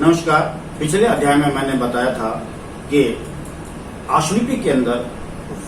नमस्कार। पिछले अध्याय में मैंने बताया था कि आशुलिपि के अंदर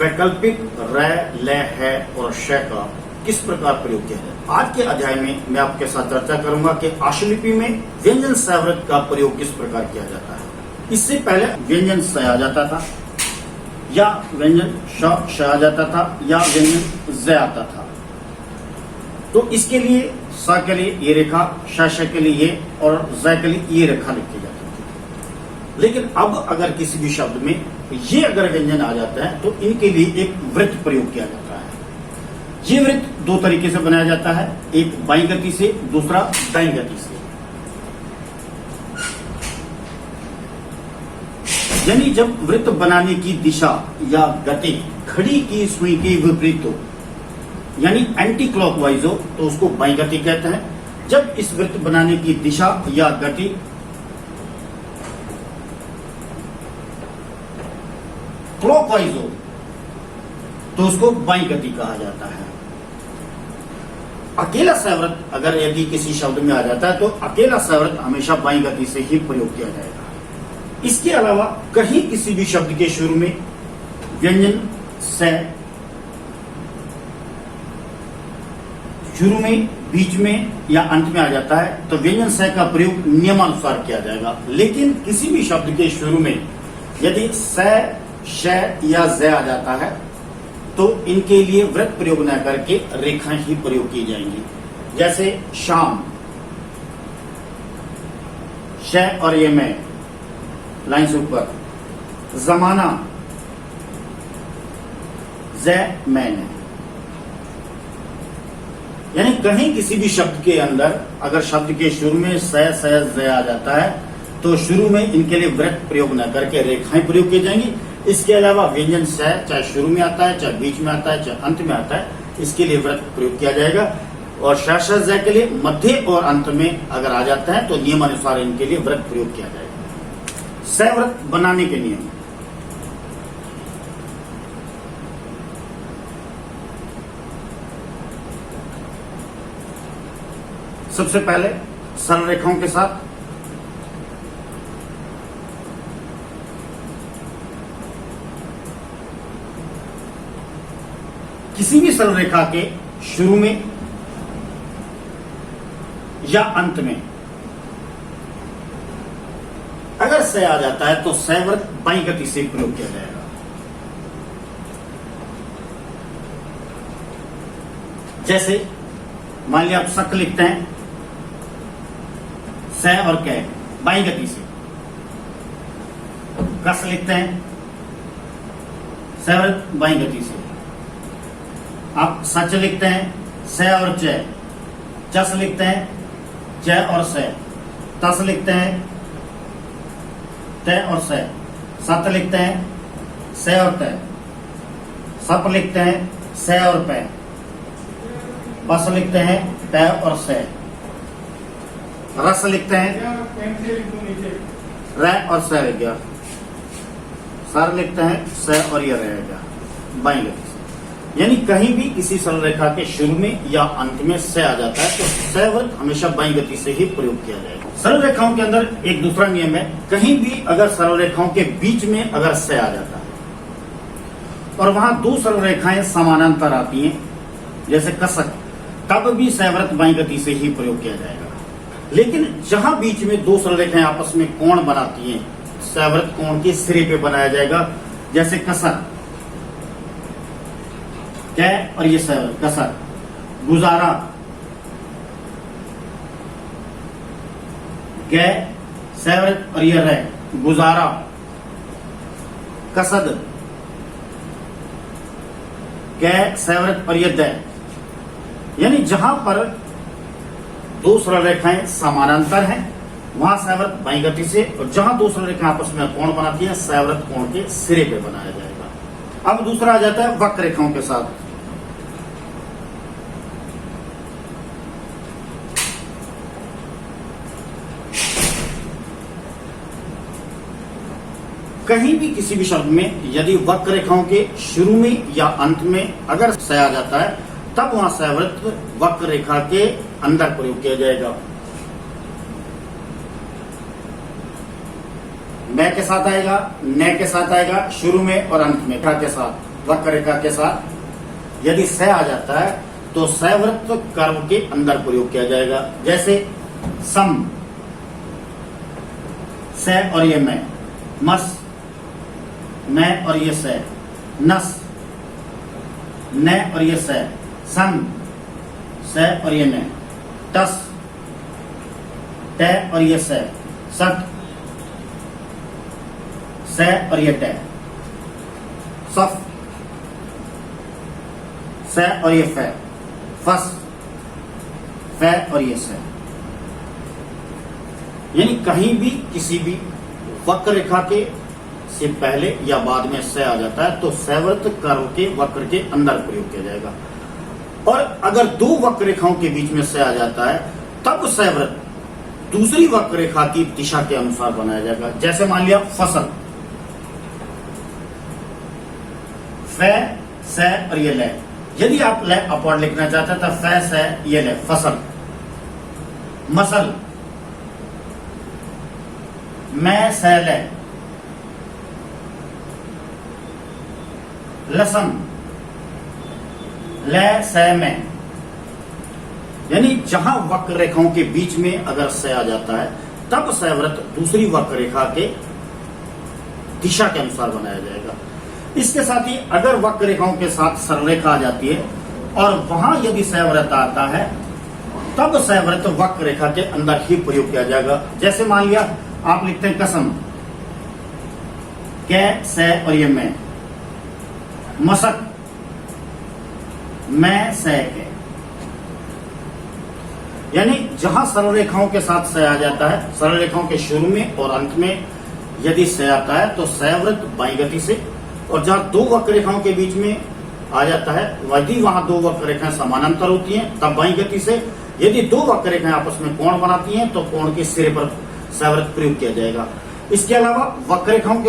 वैकल्पिक र, ल, है और श का किस प्रकार प्रयोग किया जाए। आज के अध्याय में मैं आपके साथ चर्चा करूंगा कि आशुलिपि में व्यंजन सवृत का प्रयोग किस प्रकार किया जाता है। इससे पहले व्यंजन स आ जाता था या व्यंजन श आ जाता था या व्यंजन ज आता था। तो इसके लिए स के लिए ये रेखा, श के लिए ये और ज के लिए ये रेखा लिखी जाती थी। लेकिन अब अगर किसी भी शब्द में ये अगर व्यंजन आ जाता है तो इनके लिए एक वृत्त प्रयोग किया जाता है। ये वृत्त दो तरीके से बनाया जाता है, एक बाईं गति से, दूसरा दाईं गति से। यानी जब वृत्त बनाने की दिशा या गति घड़ी की सुई के विपरीत हो, यानी एंटी क्लॉकवाइज हो, तो उसको बाईं गति कहते हैं। जब इस वृत्त बनाने की दिशा या गति क्लॉकवाइज हो तो उसको बाईं गति कहा जाता है। अकेला सवृत अगर यदि किसी शब्द में आ जाता है तो अकेला सवृत हमेशा बाईं गति से ही प्रयोग किया जाएगा। इसके अलावा कहीं किसी भी शब्द के शुरू में व्यंजन स शुरू में, बीच में या अंत में आ जाता है तो व्यंजन स का प्रयोग नियमानुसार किया जाएगा। लेकिन किसी भी शब्द के शुरू में यदि स, श या ज आ जाता है तो इनके लिए वृत्त प्रयोग न करके रेखाएं ही प्रयोग की जाएंगी। जैसे शाम, श और ये मैं लाइन से ऊपर, जमाना, ज मैंने। यानी कहीं किसी भी शब्द के अंदर अगर शब्द के शुरू में स, ज आ जाता है तो शुरू में इनके लिए वृत्त प्रयोग न करके रेखाएं प्रयोग की जाएंगी। इसके अलावा व्यंजन स चाहे शुरू में आता है, चाहे बीच में आता है, चाहे अंत में आता है, इसके लिए वृत्त प्रयोग किया जाएगा। और श, ज के लिए मध्य और अंत में अगर आ जाता है तो नियमानुसार इनके लिए वृत्त प्रयोग किया जाएगा। सवृत बनाने के नियम। सबसे पहले सरल रेखाओं के साथ किसी भी सरल रेखा के शुरू में या अंत में अगर स आ जाता है तो सवृत बाईं गति से प्रयोग किया जाएगा। जैसे मान लिया आप शक लिखते हैं, स और क बाईं गति से। कस लिखते हैं, सवृत बाईं गति से। आप सच लिखते हैं, स और च। चस लिखते हैं, च और स। तस लिखते हैं, त और स। सत लिखते हैं, स और त। सप लिखते हैं, स और प। पस लिखते हैं, त और स। रस लिखते हैं, र और स रह गया। सर लिखते हैं, स और यह रहेगा बाईं गति से। यानी कहीं भी किसी सरल रेखा के शुरू में या अंत में स आ जाता है तो सवृत हमेशा बाईं गति से ही प्रयोग किया जाएगा। सरल रेखाओं के अंदर एक दूसरा नियम है, कहीं भी अगर सरल रेखाओं के बीच में अगर स आ जाता है और वहां दो सरल रेखाएं समानांतर आती हैं, जैसे कसक, तब भी सवृत बाईं गति से ही प्रयोग किया जाएगा। लेकिन जहां बीच में दो सरल रेखाएं आपस में कोण बनाती हैं, सवृत कोण के सिरे पे बनाया जाएगा। जैसे कसक, क और ये सवृत कसक। गुजारा, ग सवृत और ये र, गुजारा। कसद, ग सवृत और ये द। यानी जहां पर दो सरल रेखाएं समानांतर हैं वहां सवृत बाईं गति से, और जहां दो सरल रेखाएं आपस में कोण बनाती है सवृत कोण के सिरे पे बनाया जाएगा। अब दूसरा आ जाता है वक्र रेखाओं के साथ। कहीं भी किसी भी शब्द में यदि वक्र रेखाओं के शुरू में या अंत में अगर स आ जाता है तब वहां सवृत वक्र रेखा के अंदर प्रयोग किया जाएगा। मैं के साथ आएगा, न के साथ आएगा, शुरू में और अंत में, रेखा के साथ, वक्र रेखा के साथ यदि स आ जाता है तो सवृत्त कर्व के अंदर प्रयोग किया जाएगा। जैसे सम, स और ये मैं, मस, मैं और ये स, नस, न और ये स, सन, स और ये न, टस, ट और ये स, सट, स और ये ट, सफ, स और ये फ, फस, फ और ये स। यानी कहीं भी किसी भी वक्र रेखा के से पहले या बाद में स आ जाता है तो सवृत्त कर्व के वक्र के अंदर प्रयोग किया जाएगा। और अगर दो वक्र रेखाओं के बीच में स आ जाता है तब सवृत्त दूसरी वक्र रेखा की दिशा के अनुसार बनाया जाएगा। जैसे मान लिया फसल, फ, स और ये ल। यदि आप ल अपवर्ड लिखना चाहते हैं तो फ, स, ये ल, फसल। मसल, मैं, स, ल। लसन, ल, स, में। यानी जहां वक्र रेखाओं के बीच में अगर स आ जाता है तब सवृत्त दूसरी वक्र रेखा के दिशा के अनुसार बनाया जाएगा। इसके साथ ही अगर वक्र रेखाओं के साथ सरल रेखा आ जाती है और वहां यदि सवृत्त आता है तब सवृत्त वक्र रेखा के अंदर ही प्रयोग किया जाएगा। जैसे मान लिया आप लिखते हैं कसम, क, स और ये मैं, मसक, मैं, स, के। यानी जहां सरल रेखाओं के साथ स आ जाता है, सरल रेखाओं के शुरू में और अंत में यदि स आता है तो सवृत्त बाईं गति से, और जहां दो वक्र रेखाओं के बीच में आ जाता है यदि वहां दो वक्र रेखाएं समानांतर होती हैं तब बाईं गति से, यदि दो वक्र रेखाएं आपस में कोण बनाती हैं तो कोण के सिरे पर सवृत्त प्रयोग किया जाएगा। इसके अलावा वक्र रेखाओं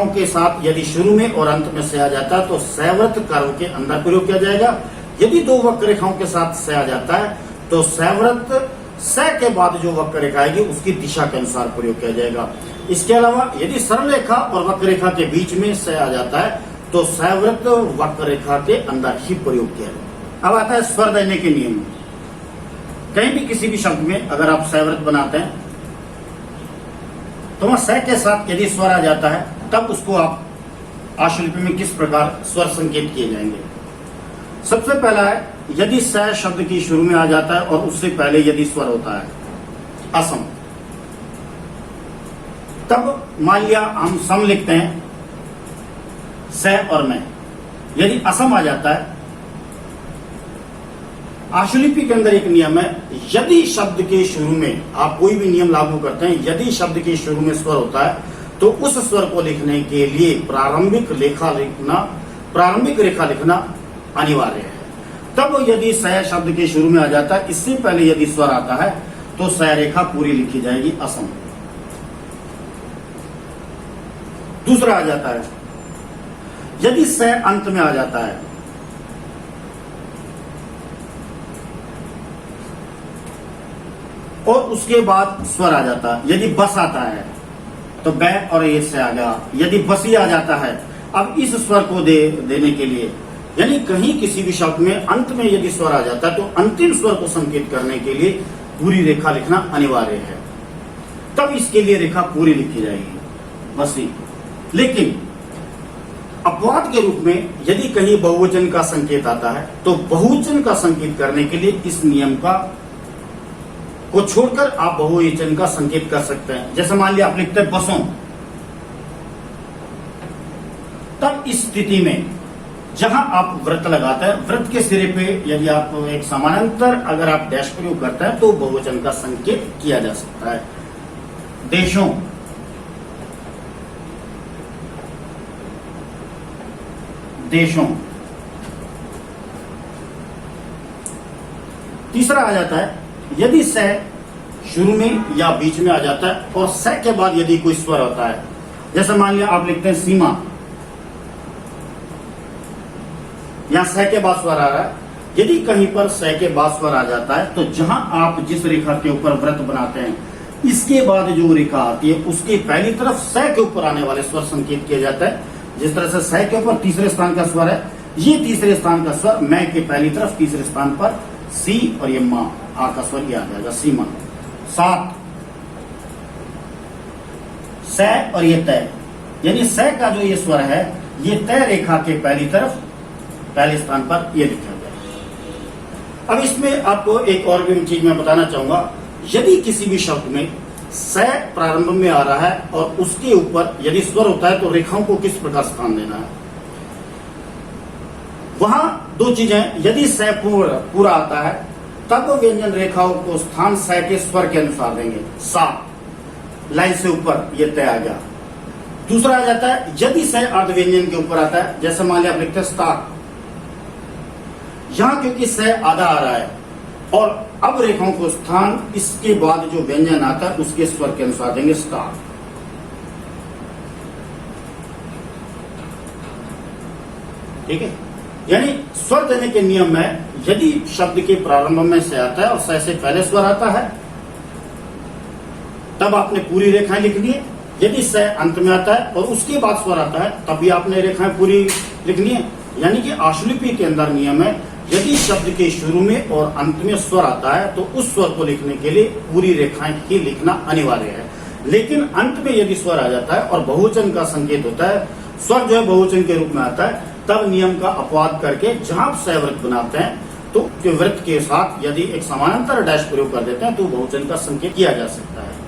के साथ यदि शुरू में और अंत में स आ जाता है तो सवृत्त कर्व के अंदर प्रयोग किया जाएगा। यदि दो वक्र रेखाओं के साथ स आ जाता है तो सवृत्त स के बाद जो वक्र रेखा आएगी उसकी दिशा के अनुसार प्रयोग किया जाएगा। इसके अलावा यदि सरल रेखा और वक्र रेखा के बीच में स आ जाता है तो सवृत्त वक्र रेखा के अंदर ही प्रयोग किया जाएगा। अब आता है स्वर देने के नियम। कहीं भी किसी भी शब्द में अगर आप सवृत्त बनाते हैं तो वहां स के साथ यदि स्वर आ जाता है तब उसको आप आशुलिपि में किस प्रकार स्वर संकेत किए जाएंगे। सबसे पहला है यदि स शब्द की शुरू में आ जाता है और उससे पहले यदि स्वर होता है असम, तब मान लिया हम सम लिखते हैं स और मैं। यदि असम आ जाता है, आशुलिपि के अंदर एक नियम है, यदि शब्द के शुरू में आप कोई भी नियम लागू करते हैं, यदि शब्द के शुरू में स्वर होता है तो उस स्वर को लिखने के लिए प्रारंभिक रेखा लिखना अनिवार्य है। तब यदि स शब्द के शुरू में आ जाता है, इससे पहले यदि स्वर आता है तो स रेखा पूरी लिखी जाएगी असम। दूसरा आ जाता है यदि स अंत में आ जाता है, और उसके बाद स्वर आ जाता है। यदि बस आता है तो ब और ये से आ गया। यदि बसी आ जाता है, अब इस स्वर को देने के लिए, यानी कहीं किसी भी शब्द में अंत में यदि स्वर आ जाता है तो अंतिम स्वर को संकेत करने के लिए पूरी रेखा लिखना अनिवार्य है। तब इसके लिए रेखा पूरी लिखी जाएगी, बसी। लेकिन अपवाद के रूप में यदि कहीं बहुवचन का संकेत आता है तो बहुवचन का संकेत करने के लिए इस नियम को छोड़कर आप बहुवचन का संकेत कर सकते हैं। जैसे मान लिया आप लिखते हैं बसों, तब इस स्थिति में जहां आप वृत्त लगाते हैं, वृत्त के सिरे पे यदि आप एक समानांतर अगर आप डैश प्रयोग करते हैं तो बहुवचन का संकेत किया जा सकता है। देशों, देशों। तीसरा आ जाता है यदि स शुरू में या बीच में आ जाता है और स के बाद यदि कोई स्वर होता है। जैसे मान लिया आप लिखते हैं सीमा, यहां स के बाद स्वर आ रहा है। यदि कहीं पर स के बाद स्वर आ जाता है तो जहां आप जिस रेखा के ऊपर वृत्त बनाते हैं इसके बाद जो रेखा आती है उसके पहली तरफ स के ऊपर आने वाले स्वर संकेत किया जाता है। जिस तरह से स के ऊपर तीसरे स्थान का स्वर है, ये तीसरे स्थान का स्वर मैं के पहली तरफ तीसरे स्थान पर सी और ये मां आ का स्वर ये आ जाएगा सीमा। 7 स और ये तय, यानी स का जो ये स्वर है ये तय रेखा के पहली तरफ पहले स्थान पर ये लिखा गया। अब इसमें आपको एक और भी चीज मैं बताना चाहूंगा, यदि किसी भी शब्द में स प्रारंभ में आ रहा है और उसके ऊपर यदि स्वर होता है तो रेखाओं को किस प्रकार स्थान देना है। वहां दो चीजें, यदि स पूरा आता है तब व्यंजन रेखाओं को स्थान स के स्वर के अनुसार देंगे। सा लाइन से ऊपर ये तय आ गया। दूसरा आ जाता है यदि स अर्ध व्यंजन के ऊपर आता है, जैसे मान लिया आप लिखते हैं स्टार, यहां क्योंकि स आधा आ रहा है और अब रेखाओं को स्थान इसके बाद जो व्यंजन आता है उसके स्वर के अनुसार देंगे स्टार। ठीक है, यानी स्वर देने के नियम में यदि शब्द के प्रारंभ में से आता है और स से पहले स्वर आता है तब आपने पूरी रेखाएं लिखनी है। यदि स अंत में आता है और उसके बाद स्वर आता है तब भी आपने रेखाएं पूरी लिखनी है। यानी कि आशुलिपि के अंदर नियम है, यदि शब्द के शुरू में और अंत में स्वर आता है तो उस स्वर को लिखने के लिए पूरी रेखाएं ही लिखना अनिवार्य है। लेकिन अंत में यदि स्वर आ जाता है और बहुवचन का संकेत होता है, स्वर जो है बहुवचन के रूप में आता है, तब नियम का अपवाद करके जहां आप सवृत बनाते हैं तो वृत्त के साथ यदि एक समानांतर डैश प्रयोग कर देते हैं तो बहुवचन का संकेत किया जा सकता है।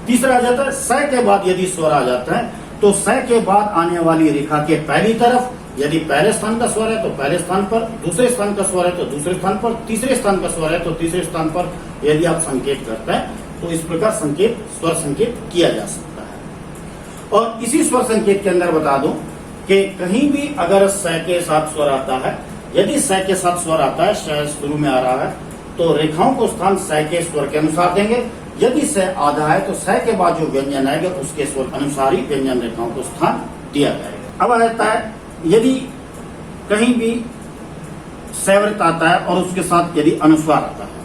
तीसरा आ जाता है स के बाद यदि स्वर आ जाता है तो स के बाद आने वाली रेखा के पहली तरफ यदि पहले स्थान का स्वर है तो पहले स्थान पर, दूसरे स्थान का स्वर है तो दूसरे स्थान पर, तीसरे स्थान का स्वर है तो तीसरे स्थान पर यदि आप संकेत करते हैं तो इस प्रकार संकेत स्वर संकेत किया जा सकता है। और इसी स्वर संकेत के अंदर बता दूं कि कहीं भी अगर स के साथ स्वर आता है, यदि स के साथ स्वर आता है, श शुरू में आ रहा है तो रेखाओं को स्थान स के स्वर के अनुसार देंगे। यदि स आधा है तो स के बाद जो व्यंजन आएगा उसके स्वर अनुसार ही व्यंजन रेखाओं को स्थान दिया जाएगा। अब आ जाता है यदि कहीं भी सवृत आता है और उसके साथ यदि अनुस्वार आता है,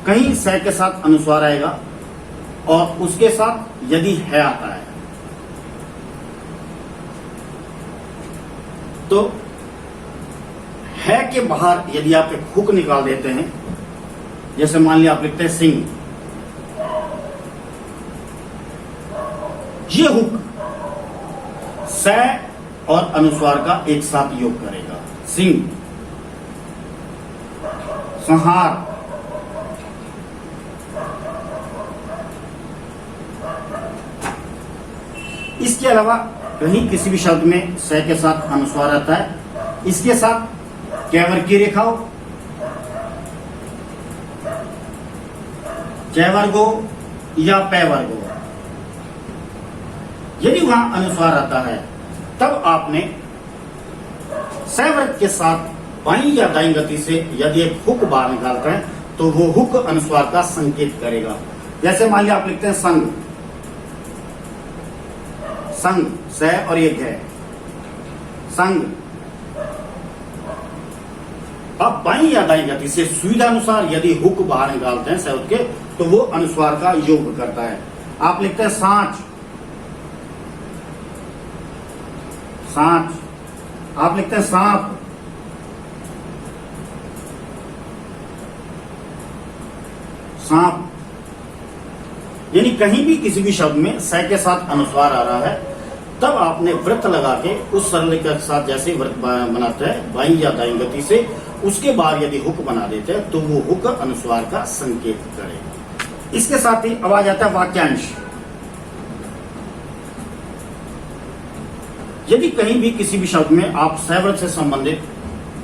कहीं स के साथ अनुस्वार आएगा और उसके साथ यदि है आता है तो है के बाहर यदि आप एक हुक निकाल देते हैं, जैसे मान लिया आप लिखते हैं सिंह, ये हुक स और अनुस्वार का एक साथ योग करेगा। सिंह, संहार, इसके अलावा कहीं किसी भी शब्द में स के साथ अनुस्वार आता है, इसके साथ कैवर की रेखा हो, जय वर्ग हो या पै वर्ग हो, यदि वहां अनुस्वार आता है तब आपने सवृत के साथ बाईं या दाईं गति से यदि एक हुक बाहर निकालते हैं तो वो हुक अनुस्वार का संकेत करेगा। जैसे मान लिया आप लिखते हैं संग, संग स और एक है संग, अब बाईं या दाईं गति से सुविधा अनुसार यदि हुक बाहर निकालते हैं सवृत के तो वो अनुस्वार का योग करता है। आप लिखते हैं सांच, सांच, आप लिखते हैं सांप, सांप, यानी कहीं भी किसी भी शब्द में स के साथ अनुस्वार आ रहा है तब आपने वृत्त लगा के उस सरलिका के साथ जैसे वृत्त बनाते हैं बाईं या दाईं गति से, उसके बाद यदि हुक बना देते हैं तो वो हुक अनुस्वार का संकेत करेगा। इसके साथ ही अब आ जाता है वाक्यांश। यदि कहीं भी किसी भी शब्द में आप सवृत से संबंधित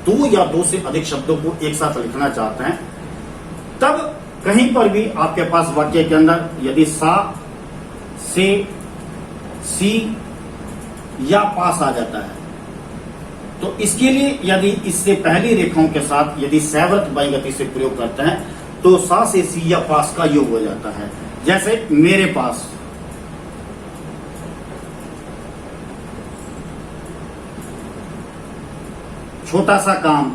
दो या दो से अधिक शब्दों को एक साथ लिखना चाहते हैं तब कहीं पर भी आपके पास वाक्य के अंदर यदि सा, से, सी या पास आ जाता है तो इसके लिए यदि इससे पहली रेखाओं के साथ यदि सवृत बाईं गति से प्रयोग करते हैं तो सा से सी या पास का योग हो जाता है। जैसे मेरे पास, छोटा सा काम,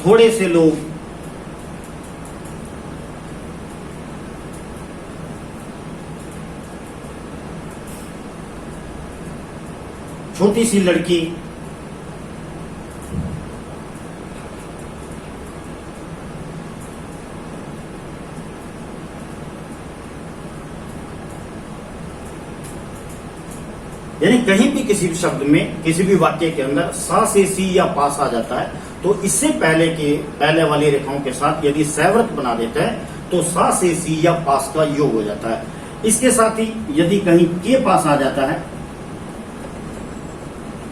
थोड़े से लोग, छोटी सी लड़की, यानी कहीं भी किसी भी शब्द में, किसी भी वाक्य के अंदर सा से सी या पास आ जाता है तो इससे पहले वाली रेखाओं के साथ यदि सैवृत बना देते हैं तो सा से सी या पास का योग हो जाता है। इसके साथ ही यदि कहीं के पास आ जाता है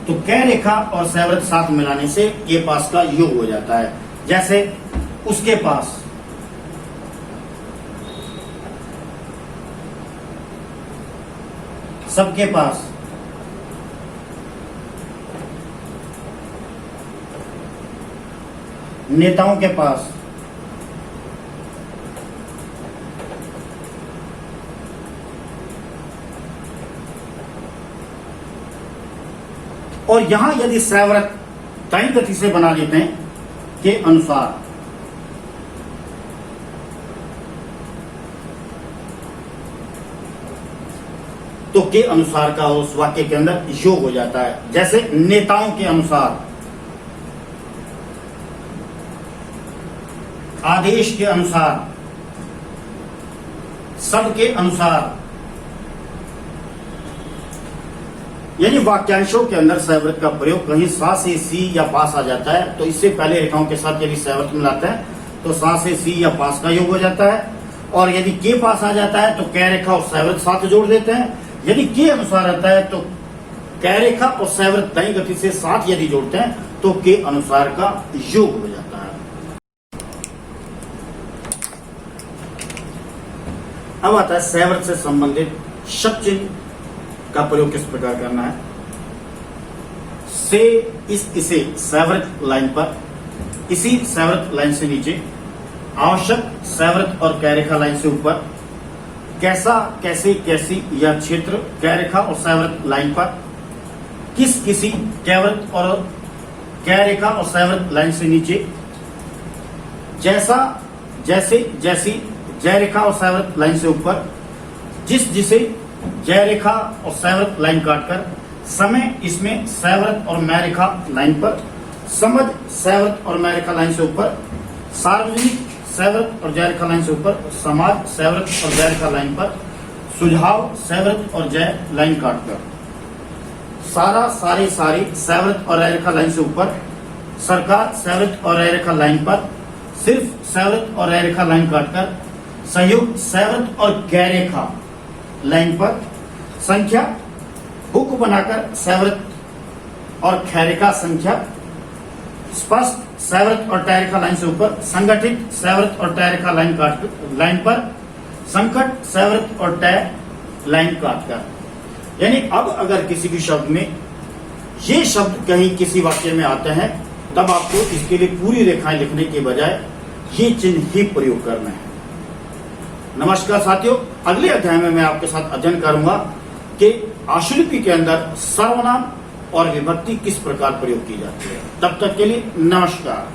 तो कै रेखा और सैवृत साथ मिलाने से के पास का योग हो जाता है। जैसे उसके पास, सबके पास, नेताओं के पास, और यहां यदि सैवृत दाईं गति से बना लेते हैं के अनुसार, तो के अनुसार का उस वाक्य के अंदर योग हो जाता है। जैसे नेताओं के अनुसार, आदेश के अनुसार, सबके अनुसार, यानी वाक्यांशों के अंदर सैवृत का प्रयोग कहीं सा से सी या पास आ जाता है तो इससे पहले रेखाओं के साथ यदि सैवृत मिलाते हैं तो सा से सी या पास का योग हो जाता है। और यदि के पास आ जाता है तो कै रेखा और सैवृत साथ जोड़ देते हैं। यदि के अनुसार आता है तो कै रेखा और सैवृत दाईं गति से साथ यदि जोड़ते हैं तो के अनुसार का योग हो जाता है। अब आता है सैवृत से संबंधित शब्द चिन्ह का प्रयोग किस प्रकार करना है। से इसे सैवृत लाइन पर, इसी सैवृत लाइन से नीचे, आवश्यक सैवृत और कै रेखा लाइन से ऊपर, कैसा, कैसे, कैसी या क्षेत्र कै रेखा और सैवृत लाइन पर, किस, किसी कैवृत और कै रेखा और सैवृत लाइन से नीचे, जैसा, जैसे, जैसी जय रेखा और सैवृत लाइन से ऊपर, जिस, जिसे जय रेखा और सैवृत लाइन काटकर, समय इसमें सैवृत और मै रेखा लाइन पर, समझ सैवृत और मै रेखा लाइन से ऊपर, सार्वजनिक सैवृत और जय रेखा लाइन से ऊपर, समाज सैवृत और जय रेखा लाइन पर, सुझाव सैवृत और जय लाइन काटकर, सारा, सारे, सारी सैवृत और रेखा लाइन से ऊपर, सरकार सैवृत और रेखा लाइन पर, सिर्फ सैवृत और रेखा लाइन काटकर, संयुक्त सैवृत और कै रेखा लाइन पर, संख्या हुक बनाकर सैवृत और कै रेखा संख्या, स्पष्ट सैवृत और टै रेखा लाइन से ऊपर, संगठित सैवृत और टै रेखा लाइन पर, संकट सैवृत और टै लाइन काटकर। यानी अब अगर किसी भी शब्द में ये शब्द कहीं किसी वाक्य में आते हैं तब आपको इसके लिए पूरी रेखाएं लिखने के बजाय ये चिन्ह ही प्रयोग करना है। नमस्कार साथियों, अगले अध्याय में मैं आपके साथ अध्ययन करूंगा कि आशुलिपि के अंदर सर्वनाम और विभक्ति किस प्रकार प्रयोग की जाती है। तब तक के लिए नमस्कार।